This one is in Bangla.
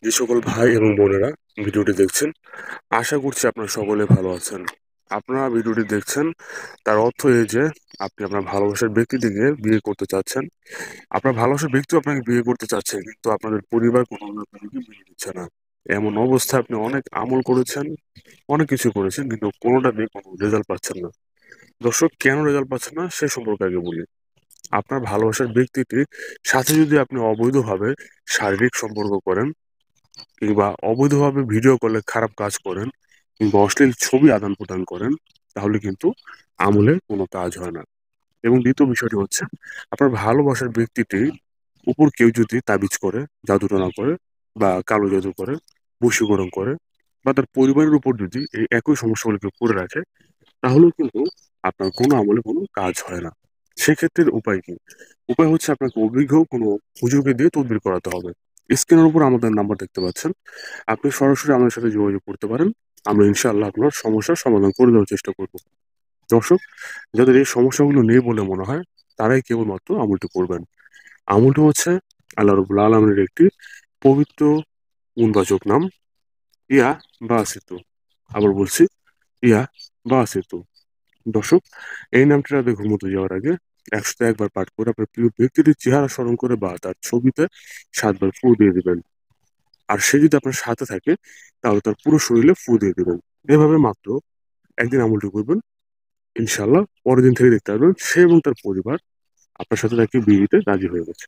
যে সকল ভাই এবং বোনেরা ভিডিওটি দেখছেন, আশা করছি আপনারা সকলে ভালো আছেন। আপনারা ভিডিওটি দেখছেন, তার অর্থ এই যে আপনি আপনার ভালোবাসার ব্যক্তিটিকে বিয়ে করতে চাচ্ছেন। আপনার ভালোবাসার ব্যক্তিও আপনাকে বিয়ে করতে চাচ্ছে, কিন্তু আপনাদের পরিবার কোনোভাবে আপনাকে বিয়ে দিচ্ছে না। এমন অবস্থায় আপনি অনেক আমল করেছেন, অনেক কিছু করেছেন, কিন্তু কোনোটাতেই কোনো রেজাল্ট পাচ্ছেন না। দর্শক, কেন রেজাল্ট পাচ্ছেন না সে সম্পর্কে আগে বলি। আপনার ভালোবাসার ব্যক্তিটির সাথে যদি আপনি অবৈধভাবে শারীরিক সম্পর্ক করেন, কিংবা অবৈধভাবে ভিডিও কলে খারাপ কাজ করেন, কিংবা অশ্লীল ছবি আদান প্রদান করেন, তাহলে কিন্তু আমলে কোনো কাজ হয় না। এবং দ্বিতীয় বিষয়টি হচ্ছে, আপনার ভালোবাসার ব্যক্তিটির উপর কেউ যদি তাবিজ করে, জাদুটনা করে, বা কালো জাদু করে, বশীকরণ করে, বা তার পরিবারের উপর যদি এই একই সমস্যাগুলিকে করে রাখে, তাহলেও কিন্তু আপনার কোনো আমলে কোনো কাজ হয় না। সেক্ষেত্রে উপায় কি? উপায় হচ্ছে আপনাকে অভিজ্ঞ কোনো হুজুরকে দিয়ে তদবির করাতে হবে। স্ক্রিনের উপর আমাদের নাম্বার দেখতে পাচ্ছেন। আপনি সরাসরি আমাদের সাথে যোগাযোগ করতে পারেন। আমরা ইনশাআল্লাহ আপনার সমস্যার সমাধান করে দেওয়ার চেষ্টা করব। দর্শক, যাদের এই সমস্যাগুলো নেই বলে মনে হয়, তারাই কেবলমাত্র আমলটি করবেন। আমলটি হচ্ছে আল্লাহ রাব্বুল আলামিনের একটি পবিত্র গুণবাচক নাম, ইয়া বাসিতু। আবার বলছি, ইয়া বাসিতু। দর্শক, এই নামটি রাতে ঘুমোতে যাওয়ার আগে ১০১ বার পাঠ করে আপনার প্রিয় ব্যক্তিটির চেহারা স্মরণ করে বা তার ছবিতে ৭ বার ফু দিয়ে দিবেন। আর সে যদি আপনার সাথে থাকে, তাহলে তার পুরো শরীরে ফু দিয়ে দিবেন। এভাবে মাত্র একদিন আমলটি করবেন। ইনশাআল্লাহ পরের দিন থেকে দেখতে পারবেন সে এবং তার পরিবার আপনার সাথে তাকে বিয়ে দিতে রাজি হয়ে গেছে।